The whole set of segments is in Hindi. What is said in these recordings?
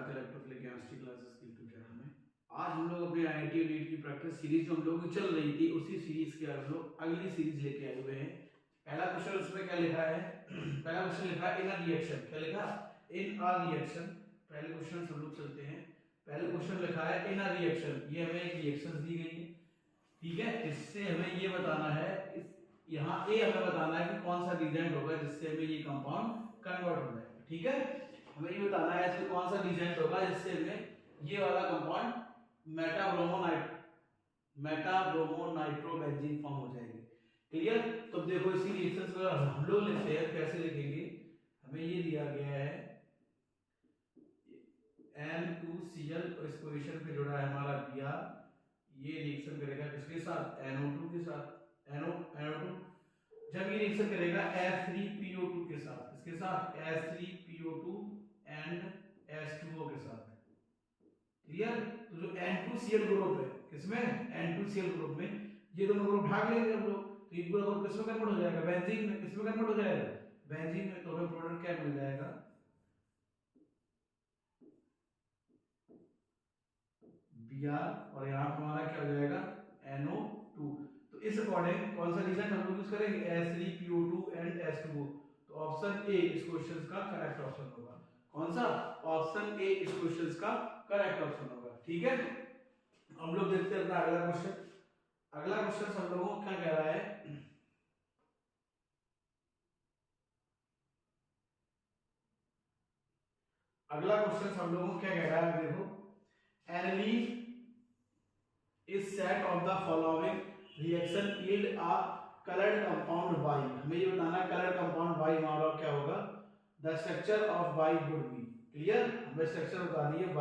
स्वागत है लैपटॉप केमिस्ट्री क्लासेस के यूट्यूब चैनल में। आज हम लोग अपने आईआईटी और नीट की प्रैक्टिस सीरीज जो हम लोग की चल रही थी उसी सीरीज के हम लोग अगली सीरीज लेके आए हुए हैं। पहला क्वेश्चन उसमें क्या लिखा है? पहला क्वेश्चन लिखा है इन अ रिएक्शन। क्या लिखा? इन अ रिएक्शन। पहले क्वेश्चन हम लोग चलते हैं। पहले क्वेश्चन लिखा है इन अ रिएक्शन। ये हमें एक रिएक्शन दी गई है, ठीक है। इससे हमें ये बताना है, यहाँ ए हमें बताना है कि कौन सा रिएजेंट होगा जिससे हमें ये कंपाउंड कन्वर्ट हो जाएगा, ठीक है। हमें ये बताना है इसमें कौन सा रिएजेंट होगा जिससे हमें ये वाला कंपाउंड मेटाब्रोमोनाइट्रोबेंजीन फॉर्म हो जाएगी। क्लियर? तो देखो इसी रिएक्शन को हम लोग लिखते हैं, कैसे लिखेंगे? हमें ये दिया गया है N2Cl और इस पोजीशन पे जुड़ा है हमारा Br। ये रिएक्शन करेगा किसके साथ? NO2 के साथ। NO2 जब ये रिएक्शन करेगा H3PO2 के साथ, किसके साथ? H3PO2 एंड H2O के साथ। क्लियर? तो जो N2Cl ग्रुप है, किसमें? N2Cl ग्रुप में ये दोनों ग्रुप भाग लेंगे हम लोग, तो ये पूरा ग्रुप किसमें कन्वर्ट हो जाएगा? बेंजीन में। किसमें कन्वर्ट हो जाएगा? बेंजीन में। तो हमें प्रोडक्ट क्या मिल जाएगा? Br और यहाँ हमारा क्या हो जाएगा? NO2। तो इस अकॉर्डिंग कौन सा रिएजेंट हम लोग यूज करेंगे? H3PO2 and H2O। तो ऑप्शन ए इस क्वेश्चन का करेक्ट ऑप्शन होगा। कौन सा? ऑप्शन ए इस क्वेश्चन का करेक्ट ऑप्शन होगा, ठीक है। हम लोग देखते हैं अपना अगला क्वेश्चन। अगला क्वेश्चन हम लोगों को क्या कह रहा है? अगला क्वेश्चन हम लोगों को क्या कह रहा है? देखो, aniline is set of the following reaction yield a colored compound Y। हमें ये बताना है colored compound Y हमारा क्या होगा? The structure of Y would be। Clear? हमें स्ट्रक्चर बतानी है Y।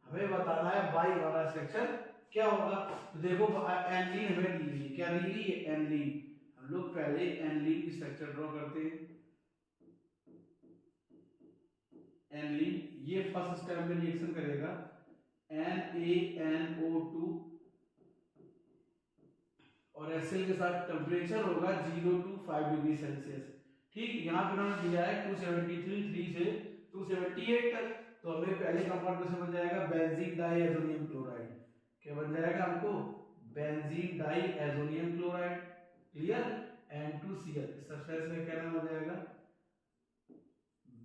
हमें बताना है Y हमारा स्ट्रक्चर क्या होगा। तो देखो एनिलीन हमें दी गई है। क्या दी गई है? एनिलीन। हम लोग पहले एनिलीन की स्ट्रक्चर ड्रॉ करते हैं। एनिलीन ये फर्स्ट स्टेप में रिएक्शन करेगा NaNO2 और HCl के साथ टेम्परेचर होगा 0 to 5 डिग्री सेल्सियस। ठीक, यहाँ पे उन्होंने दिया है 273 से 278 तक। तो हमें पहले कंपाउंड कैसे बन जाएगा? Benzene diazonium chloride. क्या बन जाएगा हमको? Benzene diazonium chloride. Clear? N2Cl इस सब्सटेंस में क्या नाम हो जाएगा?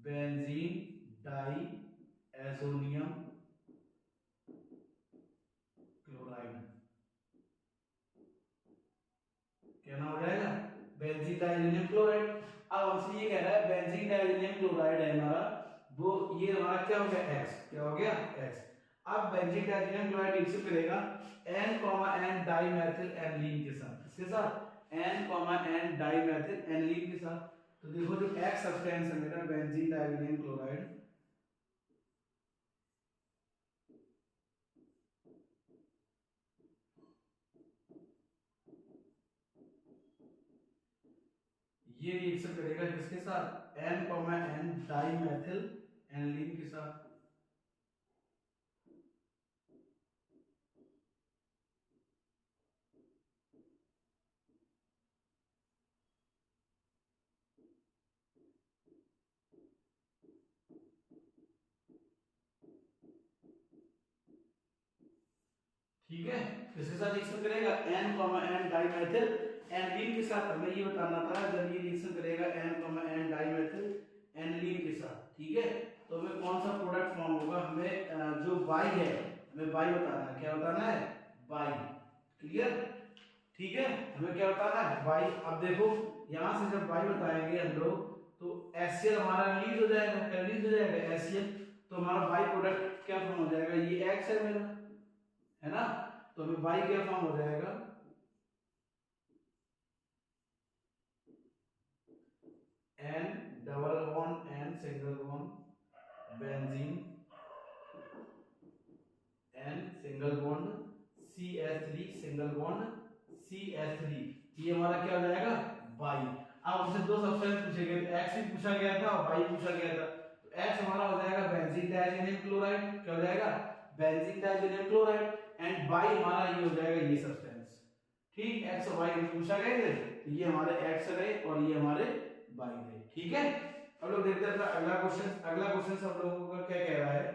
Benzene diazonium chloride. क्या नाम हो जाएगा? Benzene diazonium chloride. अब हमसे ये कह रहा है बेंजीन डाइएजोनियम क्लोराइड है हमारा, वो ये हमारा क्या हो गया? X। क्या हो गया? X। अब बेंजीन डाइएजोनियम क्लोराइड रिएक्शन करेगा N, डाइमेथिल एनिलीन के साथ। किसके साथ? N, डाइमेथिल एनिलीन के साथ। तो देखो जो X सब्सटेंस है मेरा बेंजीन डाइएजोनियम क्लोराइड, ये रिएक्शन करेगा किसके साथ? N, डाइमेथिल एनिलीन के साथ। ठीक है, किसके साथ रिएक्शन करेगा? N, डाइमेथिल एनिलीन के साथ। हमें ये बताना था जब ये रिएक्शन करेगा N, डाइमेथिल एनिलीन के साथ, ठीक है, तो हमें कौन सा प्रोडक्ट फॉर्म होगा? हमें जो Y है, हमें Y बताना है। क्या बताना है? Y। क्लियर? ठीक है, हमें क्या बताना है? Y। अब देखो यहां से जब Y बताएंगे हम लोग तो HCl हमारा रिलीज हो जाएगा। क्या रिलीज हो जाएगा? HCl। तो हमारा Y प्रोडक्ट क्या फॉर्म हो जाएगा? ये X है मेरा, है ना। तो हमें Y क्या फॉर्म हो जाएगा? N double bond N single bond benzene, N single bond CH3 single bond CH3। ये हमारा क्या हो जाएगा? Y। अब हमसे दो सब्सटेंस पूछे गए, X भी पूछा गया था और Y पूछा गया था। तो X हमारा हो जाएगा बेंजीन डाइएजोनियम क्लोराइड। क्या हो जाएगा? Benzene diazonium chloride. And Y हमारा ये हो जाएगा ये सब्सटेंस। ठीक, X और Y पूछा गए थे, तो ये हमारे X रहे और ये हमारे Y रहे। ठीक है, अब लोग देखते हैं अगला क्वेश्चन। अगला क्वेश्चन सब लोगों का क्या कह रहा है?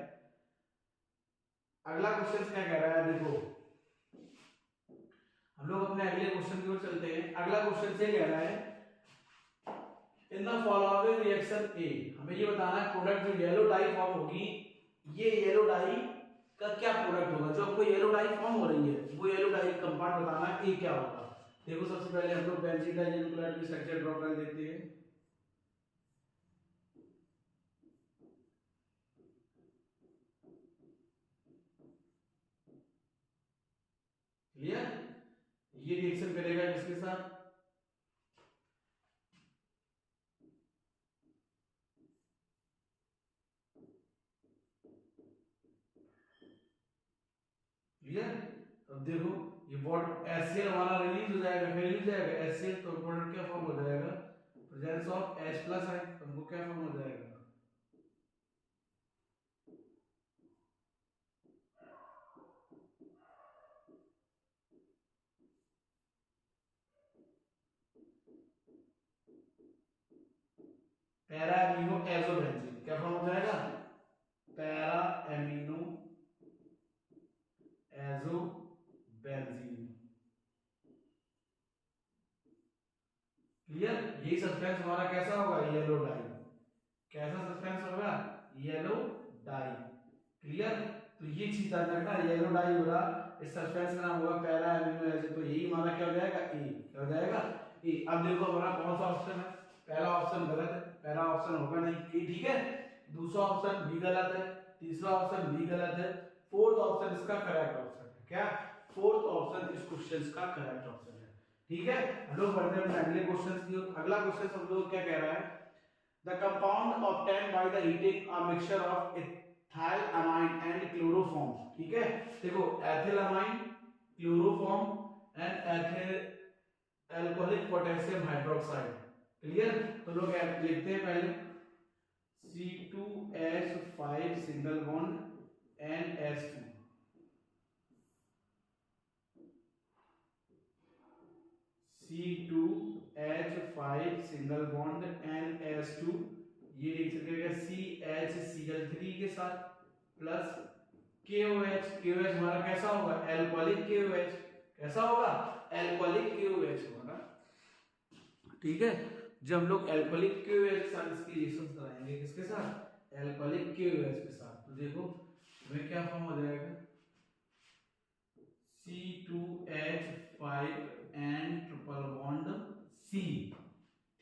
अगला क्वेश्चन क्या कह रहा है, देखो हम लोग अपने अगले क्वेश्चन की ओर चलते हैं। अगला क्वेश्चन से कह रहा है इन द फॉलोइंग रिएक्शन ए, हमें ये बताना है प्रोडक्ट जो येलो डाई फॉर्म होगी, ये येलो डाई का क्या प्रोडक्ट होगा। जो आपको येलो डाई फॉर्म हो रही है वो येलो डाई कंपाउंड बताना है ए क्या होगा। देखो सबसे पहले हम लोग बेंजीन डाइन्यूक्लियोटाइड की स्ट्रक्चर ड्रॉ कर देते हैं। क्लियर, ये रिएक्शन करेगा किसके साथ, क्लियर। अब देखो ये वाटर HCl हमारा रिलीज हो जाएगा, फिर रिलीज जाएगा HCl, तो प्रोडक्ट क्या फॉर्म हो जाएगा, प्रेजेंस ऑफ H प्लस है, तो हमको क्या फॉर्म हो जाएगा, पैरा एमिनो एजोबेंजीन, क्या फॉर्म हो जाएगा, पैरा एमिनो एजोबेंजीन। क्लियर, यही सब्सटेंस हमारा कैसा होगा, येलो डाई। कैसा सब्सटेंस होगा, येलो डाई। क्लियर, तो ये चीज याद रखना, येलो डाई हो रहा, इस सब्सटेंस का नाम होगा पैरा एमिनो एसिड, तो यही हमारा क्या हो जाएगा, ए। क्या हो जाएगा, ए। अब देखो हमारा कौन सा ऑप्शन है, पहला ऑप्शन गलत है, पहला ऑप्शन होगा नहीं, ए ठीक है। दूसरा ऑप्शन भी गलत है, तीसरा ऑप्शन भी गलत है, फोर्थ ऑप्शन इसका करेक्ट ऑप्शन है। क्या, फोर्थ ऑप्शन इस क्वेश्चन का करेक्ट ऑप्शन है। ठीक है, हम लोग बढ़ते हैं अपने अगले क्वेश्चन की ओर। अगला क्वेश्चन हम लोग क्या कह रहा है, the compound obtained by the heating a mixture of ethylamine and chloroform। ठीक है, देखो ethylamine, chloroform and alcoholic potassium hydroxide. Clear, तो लोग लिखते हैं पहले C2H5 single bond NH2, C2H5 single bond NH2, ये लिख सकेगा CHCl3 के साथ प्लस KOH। KOH हमारा कैसा होगा, एल्कोहलिक KOH। कैसा होगा, एल्कोहलिक KOH होगा। ठीक है, जब हम लोग एल्कोहलिक KOH के साथ इसकी रिएक्शन कराएंगे, किसके साथ, एल्कोहलिक KOH के साथ, तो देखो हमें क्या फॉर्म हो जाएगा, C2H5 and triple bond C।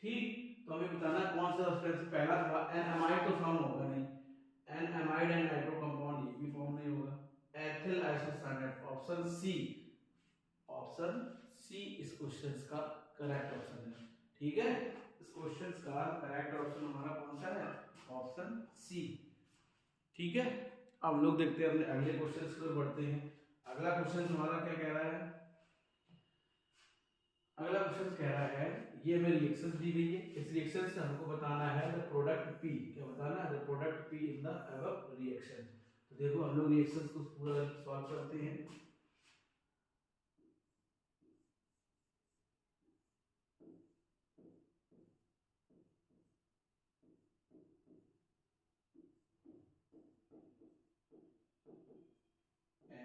ठीक, तो हमें बताना कौन सा सब्सटेंस, पहला था एनएमाइड, तो फॉर्म होगा नहीं, एनएमाइड एंड नाइट्रो कंपाउंड ये भी फॉर्म नहीं होगा, ethyl isocyanate, option C. Option C इस क्वेश्चन का करेक्ट ऑप्शन है। ठीक है, इस क्वेश्चन का करेक्ट ऑप्शन हमारा कौन सा है, ऑप्शन सी। ठीक है, अब हम लोग देखते हैं अपने अगले क्वेश्चन की ओर बढ़ते हैं। अगला क्वेश्चन हमारा क्या कह रहा है, अगला क्वेश्चन कह रहा है, ये हमें रिएक्शन दी गई है, इस रिएक्शन से हमको बताना है द प्रोडक्ट पी। क्या बताना है, the product P in the above reaction. तो देखो हम लोग रिएक्शंस को पूरा सॉल्व करते हैं।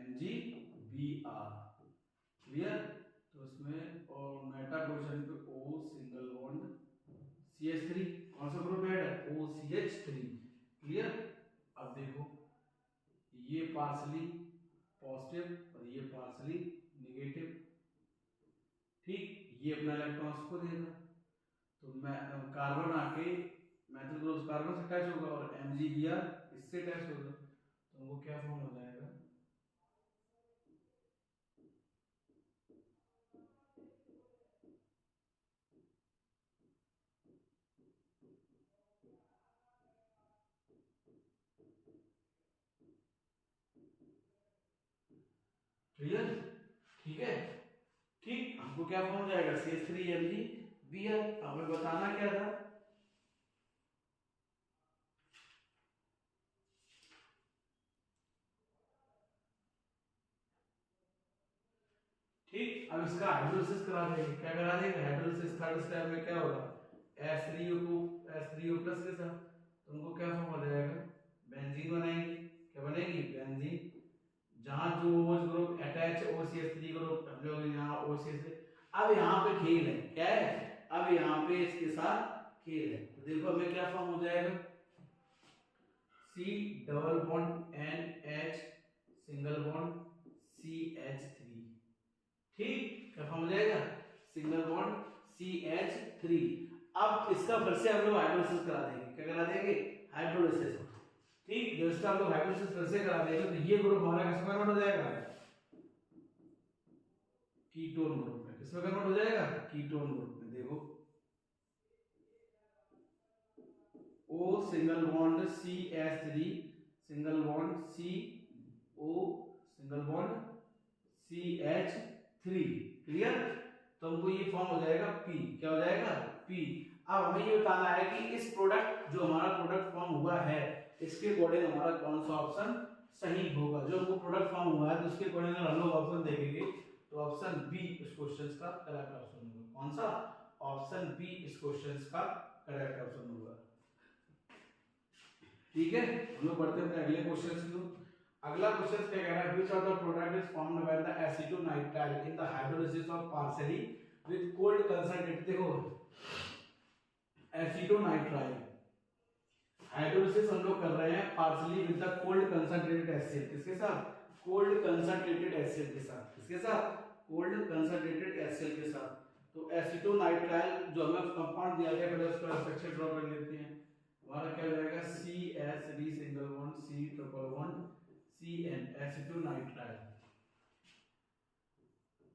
MgBr, क्लियर, तो उसमें और मेटा पोजीशन पे O सिंगल बॉन्ड CH3, कौन सा ग्रुप ऐड है, OCH3। क्लियर, अब देखो ये पार्शली पॉजिटिव और ये पार्शली नेगेटिव। ठीक, ये अपना इलेक्ट्रॉन्स को देगा, तो मैं कार्बन आके मेथल ग्रुप कार्बन से अटैच होगा और MgBr इससे अटैच होगा, तो वो क्या फॉर्म हो जाएगा, क्लियर। ठीक है, ठीक, हमको क्या फॉर्म हो जाएगा, CH3MgBr। हमें बताना क्या था, ठीक। अब इसका हाइड्रोलिसिस करा देंगे, क्या करा देंगे, हाइड्रोलिसिस थर्ड स्टेप में क्या होगा, H3O को H3O प्लस के साथ, तो उनको क्या फॉर्म हो जाएगा, बेंजीन बनाएंगे। क्या बनेगी, बेंजीन यहाँ पे खेल है, क्या है, अब यहाँ पे इसके साथ खेल है। तो देखो हमें क्या फॉर्म हो जाएगा, C double bond NH single bond CH3, ठीक, क्या फॉर्म हो जाएगा, सिंगल बॉन्ड CH3। अब इसका फिर से हम लोग हाइड्रोलिसिस करा देंगे, क्या करा देंगे, हाइड्रोलिसिस, ठीक। जब इसका हम लोग हाइड्रोलिसिस फिर से करा देंगे तो ये ग्रुप हमारा किसमें कन्वर्ट हो जाएगा, कीटोन ग्रुप में। किसमें कन्वर्ट हो जाएगा, कीटोन ग्रुप में। देखो O single bond CH3 single bond CO single bond CH3, clear. तो हमको ये फॉर्म हो जाएगा P, क्या हो जाएगा, P। अब हमें ये बताना है कि इस प्रोडक्ट जो हमारा प्रोडक्ट फॉर्म हुआ है इसके अकॉर्डिंग हमारा कौन सा ऑप्शन सही होगा। जो हमको प्रोडक्ट फॉर्म हुआ है तो उसके अकॉर्डिंग हम लोग ऑप्शन देखेंगे तो ऑप्शन बी इस क्वेश्चन का करेक्ट ऑप्शन होगा। कौन सा, ऑप्शन बी इस क्वेश्चन का करेक्ट ऑप्शन होगा, ठीक है। हम लोग बढ़ते हैं अपने अगले क्वेश्चन की। अगला क्वेश्चन क्या कह रहा है, which of the product is formed by the acetonitrile in the hydrolysis of partially with cold concentrate. देखो एसीटोनाइट्राइल हाइड्रोलिसिस हम लोग कर रहे हैं partially with the cold concentrated acid, किसके साथ, कोल्ड कंसंट्रेटेड एसिड के साथ, किसके साथ, कोल्ड कंसंट्रेटेड एसिड के साथ। तो एसीटोनाइट्राइल जो हमें कंपाउंड दिया गया पहले उसका स्ट्रक्चर ड्रॉ कर लेते हैं। हमारा क्या हो जाएगा, CH3 single bond C triple bond CN acetonitrile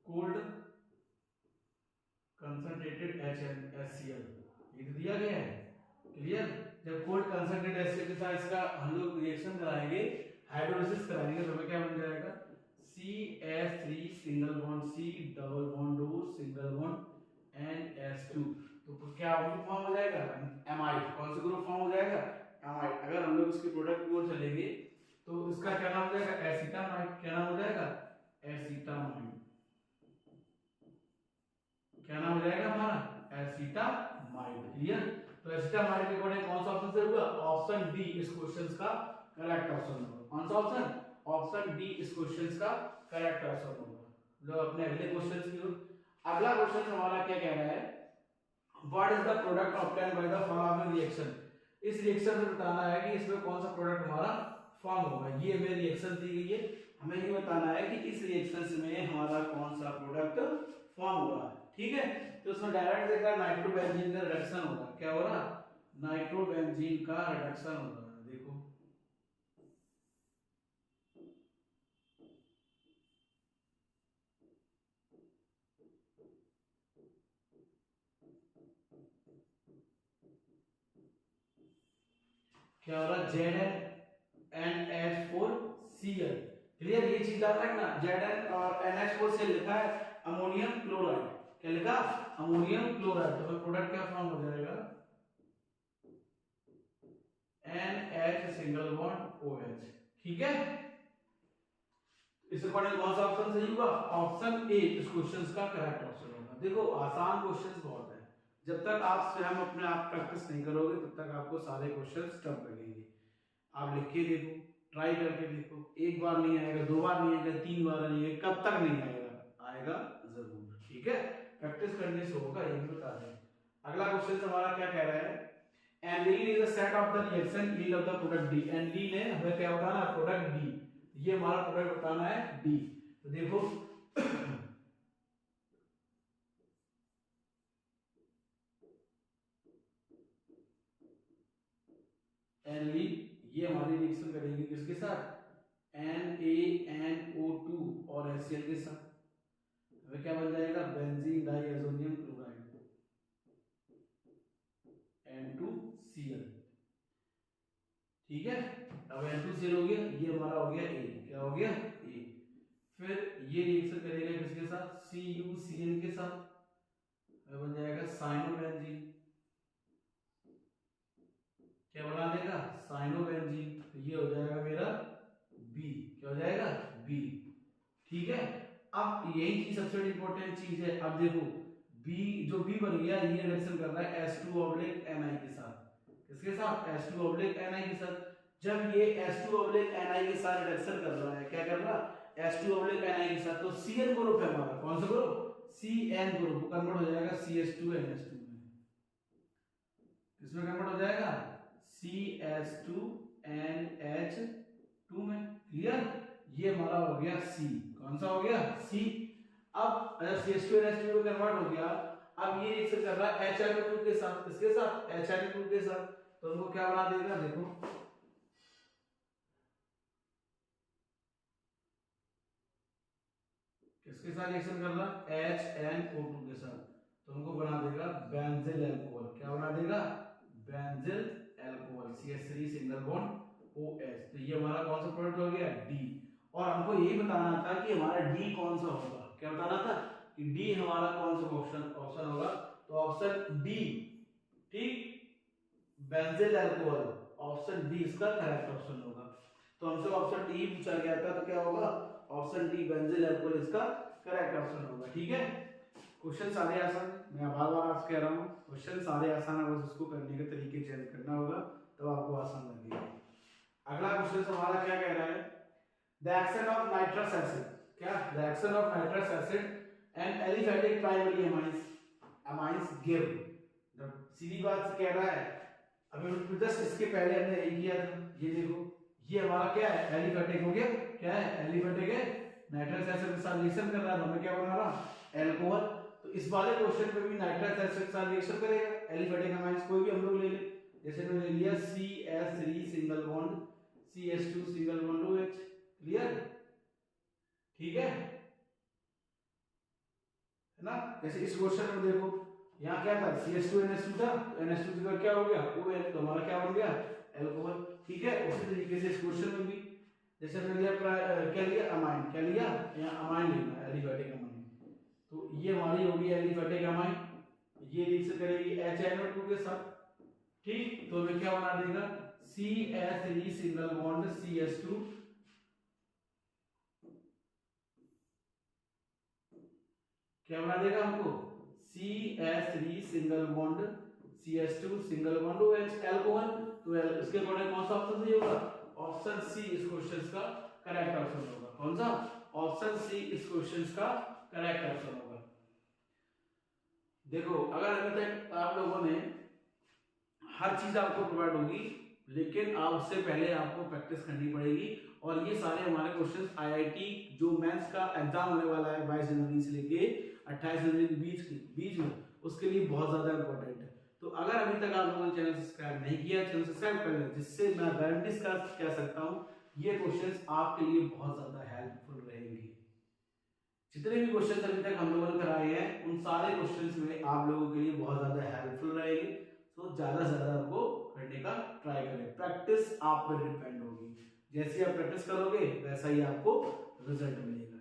cold concentrated HCl, ये तो दिया गया है, क्लियर। जब कोल्ड कंसंट्रेटेड एसिड के साथ इसका हम लोग रिएक्शन कराएंगे, हाइड्रोलिसिस कराएंगे तो हमें क्या बन जाएगा, CH3 single bond C double bond O single bond NH2। तो क्या फॉर्म हो जाएगा, एमाइड। कौन सा ग्रुप फॉर्म हो जाएगा, एमाइड। अगर हम लोग इसके प्रोडक्ट की ओर चलेंगे तो इसका क्या नाम हो जाएगा, एसिटामाइड। क्या नाम हो जाएगा, एसिटामाइड। क्या नाम हो जाएगा हमारा, एसिटामाइड, क्लियर। तो एसिटामाइड के अकॉर्डिंग कौन सा ऑप्शन सही होगा, ऑप्शन डी इस क्वेश्चन का करेक्ट ऑप्शन होगा। कौन सा ऑप्शन, ऑप्शन डी इस क्वेश्चन का करेक्ट ऑप्शन होगा। लो अपने अगले क्वेश्चन की ओर। अगला क्वेश्चन हमारा क्या कह रहा है, what is the product obtained by the following reaction. इस रिएक्शन से बताना है कि इसमें कौन सा प्रोडक्ट हमारा फॉर्म होगा। ये हमें रिएक्शन दी गई है, हमें ये बताना है कि इस रिएक्शन में हमारा कौन सा प्रोडक्ट फॉर्म हो रहा है, ठीक है। तो उसमें डायरेक्ट देखा नाइट्रोबेंजीन का रिडक्शन होगा। क्या हो रहा, नाइट्रोबेंजीन का रिडक्शन हो रहा है। देखो क्या हो रहा, ZnNH4Cl, क्लियर। ये चीज याद रखना, Zn और NH4Cl लिखा है अमोनियम क्लोराइड। क्या लिखा, अमोनियम क्लोराइड। तो प्रोडक्ट क्या फॉर्म हो जाएगा, NH सिंगल बॉन्ड OH, ठीक है। इस अकॉर्डिंग कौन सा ऑप्शन सही होगा, ऑप्शन ए इस क्वेश्चन का करेक्ट ऑप्शन होगा। देखो आसान क्वेश्चन बहुत है, जब तक आप स्वयं अपने आप प्रैक्टिस नहीं करोगे तब तक आपको सारे क्वेश्चंस टफ लगेंगे। आप लिख के देखो, ट्राई करके देखो, एक बार नहीं आएगा, दो बार नहीं आएगा, तीन बार नहीं आएगा, कब तक नहीं आएगा, आएगा जरूर, ठीक है। प्रैक्टिस करने से होगा, ये भी बता दें। अगला क्वेश्चन हमारा क्या कह रहा है, aniline is the set of the reaction yield of the product D. Aniline है, हमें क्या बताना है, प्रोडक्ट डी। ये हमारा प्रोडक्ट बताना है डी। तो देखो एनिलीन, ये हमारी रिएक्शन करेगी किसके साथ, NaNO2 और HCl के साथ। हमें क्या बन जाएगा, बेंजीन डाइएज़ोनियम क्लोराइड N2Cl, ठीक है। अब N2Cl हो गया, ये हमारा हो गया A। क्या हो गया, A। फिर ये रिएक्शन करेगा किसके साथ, CuCl के साथ। बन जाएगा साइनोबेंजीन। क्या बना देगा, साइनोबेंजीन। तो ये हो जाएगा मेरा बी। क्या हो जाएगा, बी, ठीक है। अब यही चीज सबसे इंपॉर्टेंट चीज है। अब देखो बी, जो बी बन गया, ये रिएक्शन कर रहा है H2O(Ni) के साथ। किसके साथ, H2O(Ni) के साथ। जब ये H2O(Ni) के साथ रिएक्शन कर रहा है, क्या कर रहा है, H2O(Ni) के साथ, तो Cl ग्रुप है हमारा। कौन सा ग्रुप, CN ग्रुप कन्वर्ट हो जाएगा CH2NH2 में। किसमें कन्वर्ट हो जाएगा? CH2NH2 में। क्लियर? ये हमारा हो गया C। कौन सा हो गया? C। अब अगर CH2NH2 में कन्वर्ट हो गया, अब ये रिएक्शन कर रहा है HNO2 के साथ। किसके साथ? HNO2 के साथ। तो उनको क्या बना देगा? देखो किसके साथ रिएक्शन कर रहा है? HNO2 के साथ। तो उनको बना देगा बेंजिल अल्कोहल। क्या बना देगा? Benzyl alcohol CH3 single bond OH। तो ये हमारा कौन सा प्रोडक्ट हो गया? D। और हमको यही बताना था कि हमारा D कौन सा होगा। क्या बताना था? कि D हमारा कौन सा ऑप्शन होगा? तो ऑप्शन D, ठीक, बेंजिल अल्कोहल। ऑप्शन डी इसका करेक्ट ऑप्शन होगा। तो हमसे ऑप्शन डी पूछा गया था, तो क्या होगा? ऑप्शन डी बेंजिल अल्कोहल इसका करेक्ट ऑप्शन होगा। ठीक है, क्वेश्चन सारे आसान, मैं बार बार आपसे कह रहा हूँ क्वेश्चन सारे आसान है, बस उसको करने के तरीके चेंज करना होगा तो आपको आसान लगेगा। अगला क्वेश्चन हमारा क्या कह रहा है? The action of nitrous acid, क्या? The action of nitrous acid and aliphatic primary amines give. सीधी बात से कह रहा है, अभी जस्ट इसके पहले हमने यही किया था। ये देखो, ये हमारा क्या है? एलिफैटिक हो गया। क्या है? एलिफैटिक है। नाइट्रस एसिड के साथ रिएक्शन कर रहा है, हमें क्या बना रहा? अल्कोहल। तो इस वाले क्वेश्चन पे भी नाइट्रस एसिड के साथ रिएक्शन करेगा। एलिफैटिक अमाइंस कोई भी हम लोग ले ले, जैसे मैंने ले लिया CH3 single bond CH2 single bond OH। Clear? ठीक है ना? जैसे इस क्वेश्चन में देखो, यहाँ क्या था? CH2NH2 था, तो NH2 की जगह क्या हो गया? OH। तो हमारा क्या बन गया? अल्कोहल। ठीक है, उसी तरीके से इस क्वेश्चन में भी जैसे हमने लिया क्या लिया? अमाइन। क्या लिया? यहाँ अमाइन लेना, एलिफैटिक अमाइन। तो ये हमारी होगी एलिफैटिक अमाइन, ये रिएक्शन करेगी HNO2 के साथ। ठीक, तो हमें क्या बना देगा? CH3 सिंगल बॉन्ड CH2 क्या बना देगा हमको? CH3 single bond CH2 single bond OH, alcohol. तो इसके अकॉर्डिंग कौन सा ऑप्शन सही होगा? ऑप्शन सी इस क्वेश्चन का करेक्ट ऑप्शन होगा। कौन सा? ऑप्शन सी इस क्वेश्चन का करेक्ट ऑप्शन होगा। देखो, अगर अभी तक आप लोगों ने हर चीज आपको प्रोवाइड होगी, लेकिन आप उससे पहले आपको प्रैक्टिस करनी पड़ेगी। और ये सारे हमारे क्वेश्चंस IIT जो मेंस का एग्जाम होने वाला है 22 जनवरी से लेके 28 जनवरी के बीच में, उसके लिए बहुत ज्यादा इंपॉर्टेंट है। तो अगर अभी तक आप लोगों ने चैनल सब्सक्राइब नहीं किया, चैनल सब्सक्राइब कर लें, जिससे मैं गारंटी कह सकता हूं ये क्वेश्चंस आपके लिए बहुत ज्यादा हेल्पफुल रहेंगे। जितने भी क्वेश्चंस अभी तक हम लोगों ने कराए हैं, उन सारे क्वेश्चंस में आप लोगों के लिए बहुत ज्यादा हेल्पफुल रहेंगे। तो ज्यादा से ज्यादा आपको करने का ट्राई करें। प्रैक्टिस आप पर डिपेंड होगी, जैसे आप प्रैक्टिस करोगे वैसा ही आपको रिजल्ट मिलेगा।